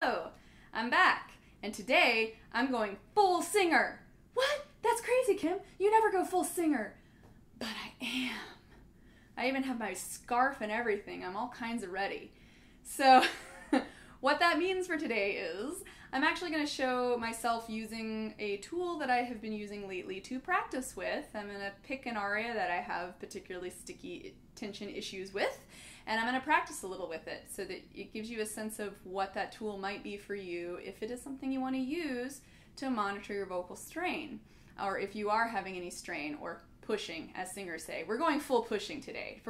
Hello, I'm back, and today I'm going full singer. What? That's crazy, Kim. You never go full singer. But I am. I even have my scarf and everything. I'm all kinds of ready. So, what that means for today is I'm actually going to show myself using a tool that I have been using lately to practice with. I'm going to pick an aria that I have particularly sticky tension issues with, and I'm going to practice a little with it so that it gives you a sense of what that tool might be for you if it is something you want to use to monitor your vocal strain, or if you are having any strain or pushing, as singers say. We're going full pushing today,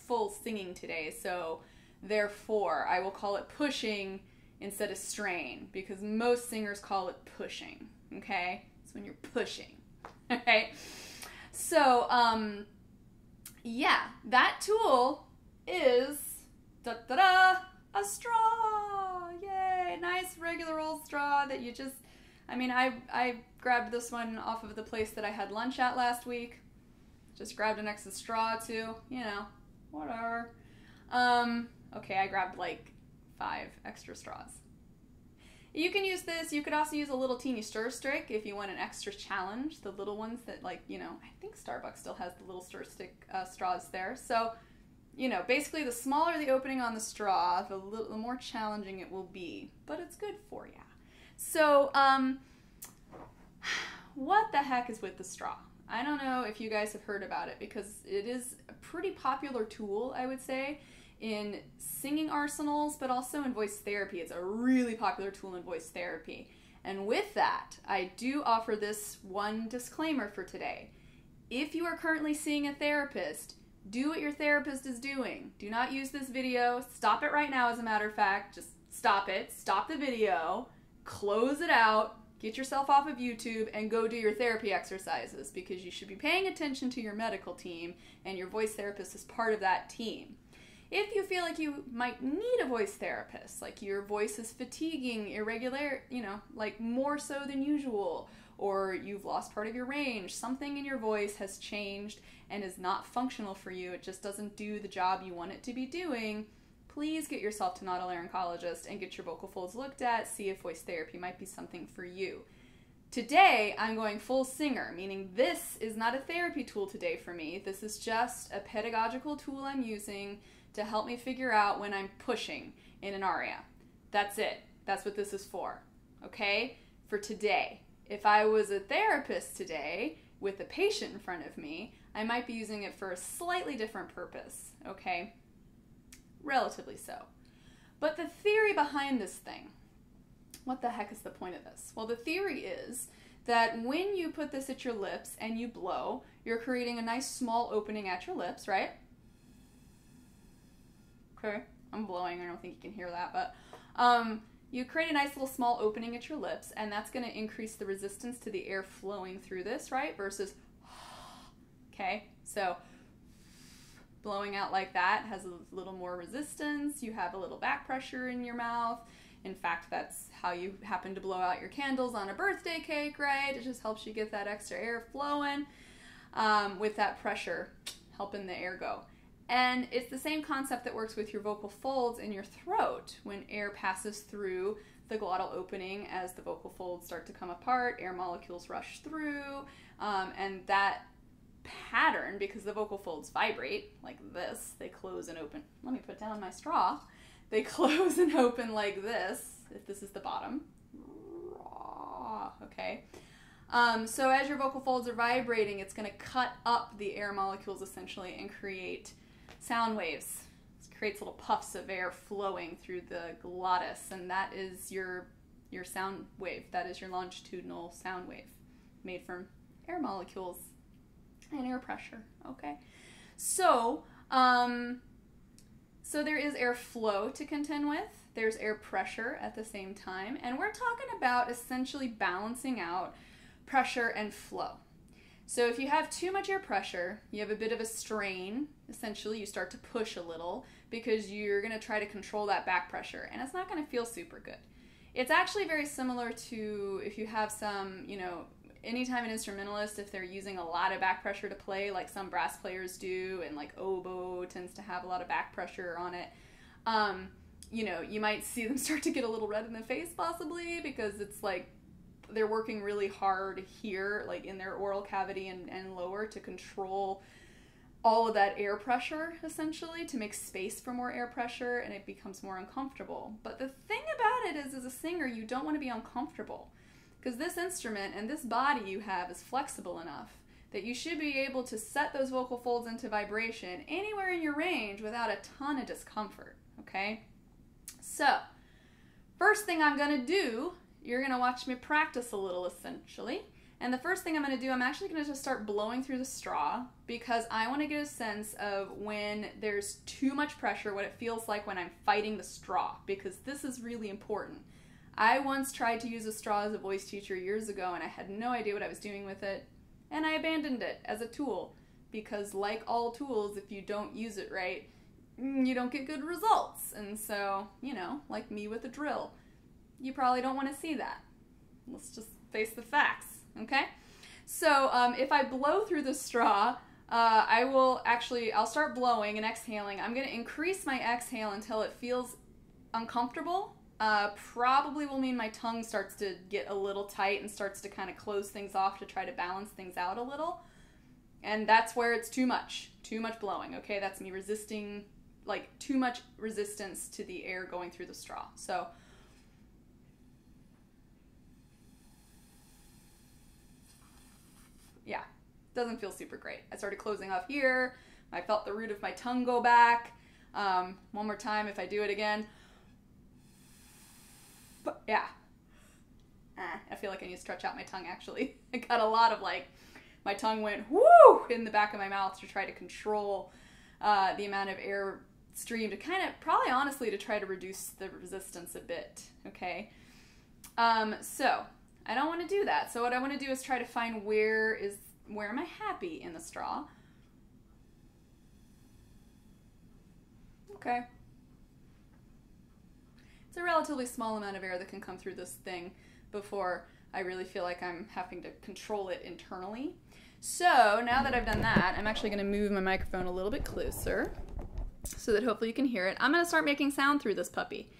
full singing today, so therefore I will call it pushing instead of strain, because most singers call it pushing, okay? It's when you're pushing, okay? So, yeah, that tool is, a straw! Yay! Nice regular old straw that you just, I grabbed this one off of the place that I had lunch at last week. Just grabbed an extra straw too, you know, whatever. Okay, I grabbed like 5 extra straws. You can use this. You could also use a little teeny stir stick if you want an extra challenge. The little ones that, like, you know, I think Starbucks still has the little stir stick straws there. So, you know, basically the smaller the opening on the straw, the more challenging it will be. But it's good for you. So, what the heck is with the straw? I don't know if you guys have heard about it, because it is a pretty popular tool, I would say, in singing arsenals, but also in voice therapy. It's a really popular tool in voice therapy. And with that, I do offer this one disclaimer for today. If you are currently seeing a therapist, do what your therapist is doing. Do not use this video. Stop it right now, as a matter of fact. Just stop it. Stop the video. Close it out. Get yourself off of YouTube and go do your therapy exercises, because you should be paying attention to your medical team, and your voice therapist is part of that team. If you feel like you might need a voice therapist, like your voice is fatiguing, irregular, you know, like more so than usual, or you've lost part of your range, something in your voice has changed and is not functional for you, it just doesn't do the job you want it to be doing, please get yourself to an otolaryngologist and get your vocal folds looked at, see if voice therapy might be something for you. Today, I'm going full singer, meaning this is not a therapy tool today for me. This is just a pedagogical tool I'm using to help me figure out when I'm pushing in an aria. That's it. That's what this is for, okay? For today. If I was a therapist today with a patient in front of me, I might be using it for a slightly different purpose, okay? Relatively so. But the theory behind this thing, what the heck is the point of this? Well, the theory is that when you put this at your lips and you blow, you're creating a nice small opening at your lips, right? Okay, I'm blowing. I don't think you can hear that, but you create a nice little small opening at your lips, and that's going to increase the resistance to the air flowing through this, right? Versus, okay, so blowing out like that has a little more resistance. You have a little back pressure in your mouth. In fact, that's how you happen to blow out your candles on a birthday cake, right? It just helps you get that extra air flowing with that pressure, helping the air go. And it's the same concept that works with your vocal folds in your throat. When air passes through the glottal opening as the vocal folds start to come apart, air molecules rush through, and that pattern, because the vocal folds vibrate like this, they close and open. Let me put down my straw. They close and open like this, if this is the bottom. Okay. So as your vocal folds are vibrating, it's going to cut up the air molecules essentially and create sound waves. It creates little puffs of air flowing through the glottis, and that is your sound wave. That is your longitudinal sound wave made from air molecules and air pressure. Okay, so so there is air flow to contend with. There's air pressure at the same time, and we're talking about essentially balancing out pressure and flow. So if you have too much air pressure, you have a bit of a strain. Essentially, you start to push a little because you're going to try to control that back pressure, and it's not going to feel super good. It's actually very similar to if you have some, you know, anytime an instrumentalist, if they're using a lot of back pressure to play, like some brass players do, and like oboe tends to have a lot of back pressure on it, you know, you might see them start to get a little red in the face possibly because it's like they're working really hard here, like in their oral cavity and lower to control all of that air pressure, essentially, to make space for more air pressure, and it becomes more uncomfortable. But the thing about it is, as a singer, you don't want to be uncomfortable, because this instrument and this body you have is flexible enough that you should be able to set those vocal folds into vibration anywhere in your range without a ton of discomfort, okay? So, first thing I'm going to do, you're going to watch me practice a little, essentially. And the first thing I'm going to do, I'm actually going to just start blowing through the straw, because I want to get a sense of when there's too much pressure, what it feels like when I'm fighting the straw, because this is really important. I once tried to use a straw as a voice teacher years ago, and I had no idea what I was doing with it, and I abandoned it as a tool, because like all tools, if you don't use it right, you don't get good results. And so, you know, like me with a drill, you probably don't want to see that. Let's just face the facts. Okay, so if I blow through the straw, I'll start blowing and exhaling. I'm going to increase my exhale until it feels uncomfortable. Probably will mean my tongue starts to get a little tight and starts to kind of close things off to try to balance things out a little. And that's where it's too much blowing, okay? That's me resisting, like too much resistance to the air going through the straw. So yeah, doesn't feel super great. I started closing off here. I felt the root of my tongue go back. One more time if I do it again. But yeah. I feel like I need to stretch out my tongue, actually. I got a lot of like, my tongue went whoo in the back of my mouth to try to control the amount of air stream, to kind of, probably honestly, to try to reduce the resistance a bit, okay? So I don't want to do that. So what I want to do is try to find where am I happy in the straw. Okay. It's a relatively small amount of air that can come through this thing before I really feel like I'm having to control it internally. So now that I've done that, I'm actually going to move my microphone a little bit closer so that hopefully you can hear it. I'm going to start making sound through this puppy.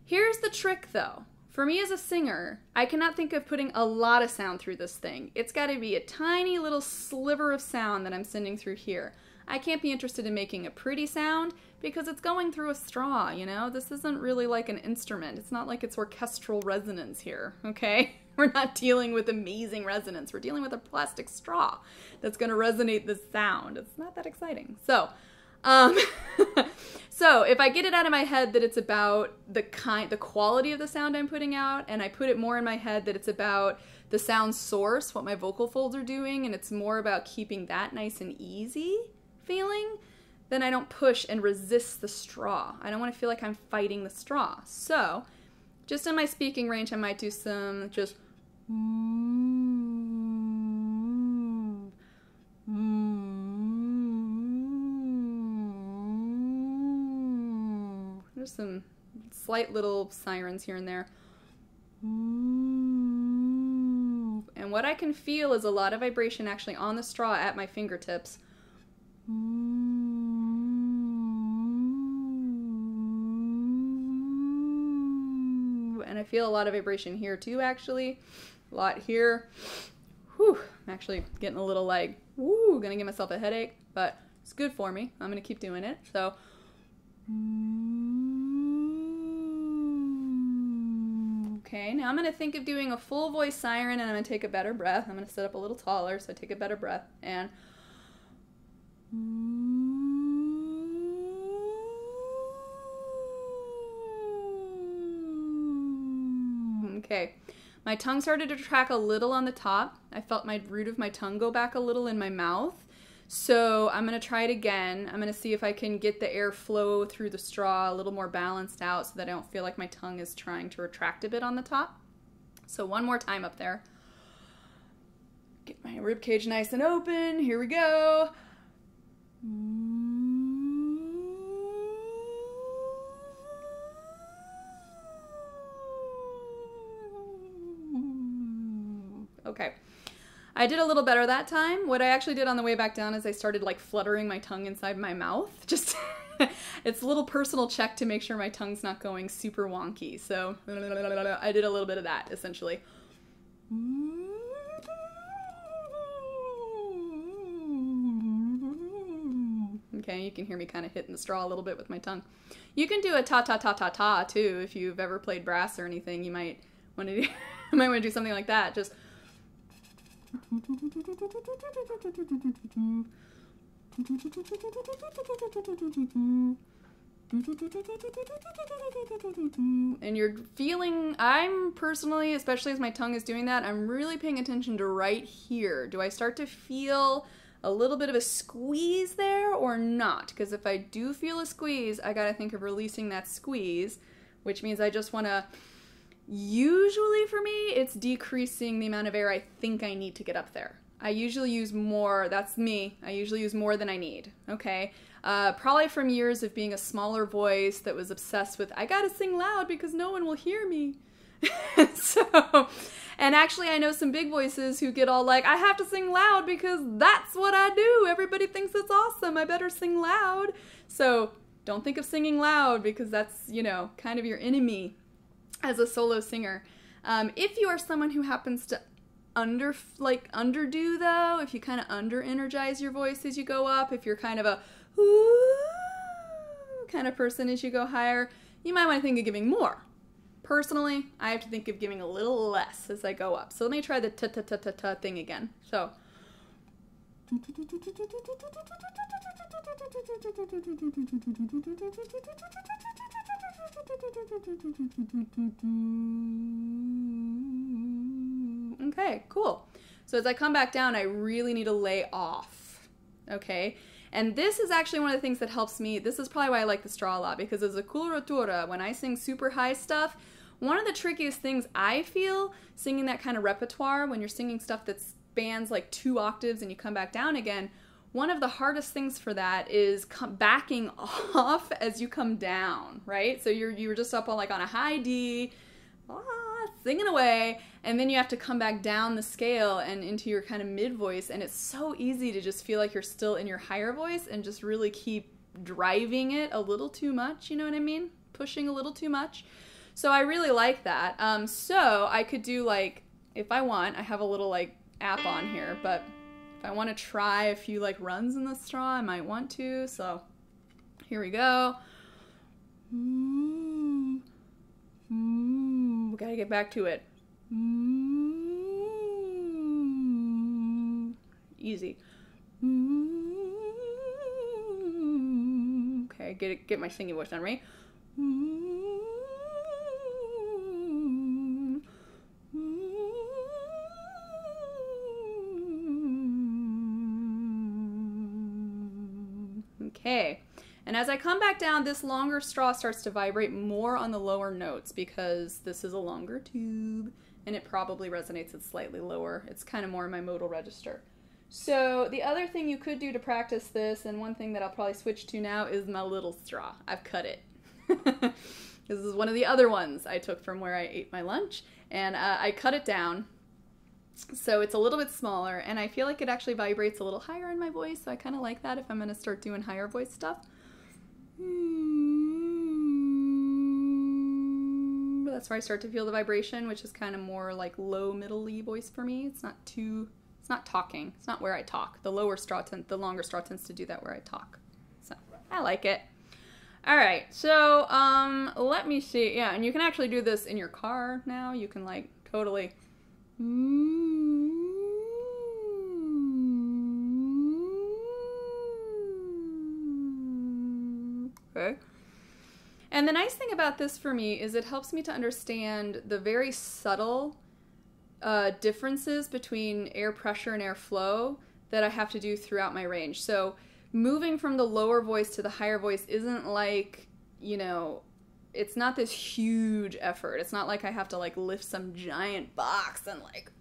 Here's the trick though. For me as a singer, I cannot think of putting a lot of sound through this thing. It's got to be a tiny little sliver of sound that I'm sending through here. I can't be interested in making a pretty sound because it's going through a straw, you know? This isn't really like an instrument. It's not like it's orchestral resonance here, okay? We're not dealing with amazing resonance. We're dealing with a plastic straw that's going to resonate the sound. It's not that exciting. So, so if I get it out of my head that it's about the quality of the sound I'm putting out, and I put it more in my head that it's about the sound source, what my vocal folds are doing, and it's more about keeping that nice and easy feeling, then I don't push and resist the straw. I don't want to feel like I'm fighting the straw. So, just in my speaking range, I might do some just there's some slight little sirens here and there. And what I can feel is a lot of vibration actually on the straw at my fingertips. And I feel a lot of vibration here too, actually. A lot here. Whew. I'm actually getting a little like, woo, gonna give myself a headache, but it's good for me. I'm gonna keep doing it. So, okay, now I'm gonna think of doing a full voice siren, and I'm gonna take a better breath. I'm gonna sit up a little taller, so I take a better breath, and okay. My tongue started to track a little on the top. I felt my root of my tongue go back a little in my mouth. So I'm going to try it again. I'm going to see if I can get the air flow through the straw a little more balanced out so that I don't feel like my tongue is trying to retract a bit on the top. So one more time up there. Get my rib cage nice and open. Here we go. Okay, I did a little better that time. What I actually did on the way back down is I started like fluttering my tongue inside my mouth, just It's a little personal check to make sure my tongue's not going super wonky. So I did a little bit of that, essentially. Okay, you can hear me kind of hitting the straw a little bit with my tongue. You can do a ta-ta-ta-ta-ta, too. If you've ever played brass or anything, you might want to do something like that. Just... And you're feeling, I'm personally, especially as my tongue is doing that, I'm really paying attention to right here. Do I start to feel a little bit of a squeeze there or not? Because if I do feel a squeeze, I gotta think of releasing that squeeze, which means I just wanna, usually for me, it's decreasing the amount of air I think I need to get up there. I usually use more, that's me, I usually use more than I need, okay? Probably from years of being a smaller voice that was obsessed with, I gotta sing loud because no one will hear me. So, and actually I know some big voices who get all like, I have to sing loud because that's what I do. Everybody thinks it's awesome. I better sing loud. So don't think of singing loud because that's, you know, kind of your enemy as a solo singer. If you are someone who happens to underdo though, if you kind of under-energize your voice as you go up, if you're kind of a ooh kind of person as you go higher, you might want to think of giving more. Personally, I have to think of giving a little less as I go up. So let me try the ta-ta-ta-ta-ta thing again. So. Okay, cool. So as I come back down, I really need to lay off. Okay? And this is actually one of the things that helps me. This is probably why I like the straw a lot, because as a coloratura, when I sing super high stuff, one of the trickiest things I feel singing that kind of repertoire, when you're singing stuff that spans like 2 octaves and you come back down again, one of the hardest things for that is backing off as you come down, right? So you're just up on like on a high D, singing away, and then you have to come back down the scale and into your kind of mid voice, and it's so easy to just feel like you're still in your higher voice and just really keep driving it a little too much, you know what I mean? Pushing a little too much. So I really like that. So I could do like, if I want, I have a little like app on here, but if I want to try a few like runs in the straw, I might want to. So here we go. We gotta get back to it. Easy. Okay, get my singing voice down, right? Okay, and as I come back down, this longer straw starts to vibrate more on the lower notes because this is a longer tube and it probably resonates at slightly lower. It's kind of more in my modal register. So the other thing you could do to practice this, and one thing that I'll probably switch to now, is my little straw. I've cut it. This is one of the other ones I took from where I ate my lunch, and I cut it down. So it's a little bit smaller, and I feel like it actually vibrates a little higher in my voice, so I kind of like that if I'm going to start doing higher voice stuff. That's where I start to feel the vibration, which is kind of more like low middle-y voice for me. It's not talking. It's not where I talk. The longer straw tends to do that where I talk. So I like it. All right, so let me see. Yeah, and you can actually do this in your car now. You can like totally. Okay. And the nice thing about this for me is it helps me to understand the very subtle differences between air pressure and air flow that I have to do throughout my range. So moving from the lower voice to the higher voice isn't like, you know, it's not this huge effort. It's not like I have to like lift some giant box and like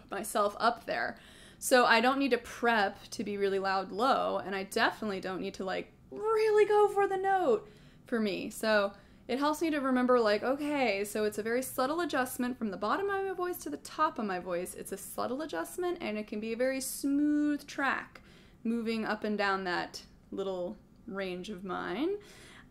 myself up there. So I don't need to prep to be really loud low, and I definitely don't need to like really go for the note for me. So it helps me to remember like, okay, so it's a very subtle adjustment from the bottom of my voice to the top of my voice. It's a subtle adjustment, and it can be a very smooth track moving up and down that little range of mine.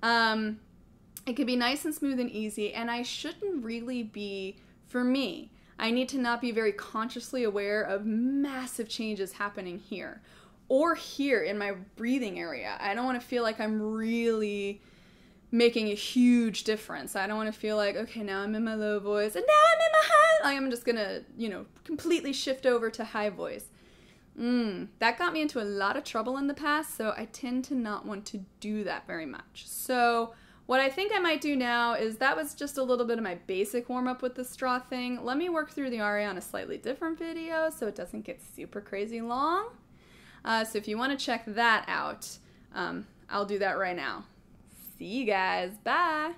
It can be nice and smooth and easy, and I shouldn't really be, for me, I need to not be very consciously aware of massive changes happening here or here in my breathing area. I don't want to feel like I'm really making a huge difference. I don't want to feel like, okay, now I'm in my low voice and now I'm in my high. I'm just gonna, completely shift over to high voice. That got me into a lot of trouble in the past, so I tend to not want to do that very much. So what I think I might do now is, that was just a little bit of my basic warm-up with the straw thing. Let me work through the aria on a slightly different video so it doesn't get super crazy long. So if you want to check that out, I'll do that right now. See you guys. Bye!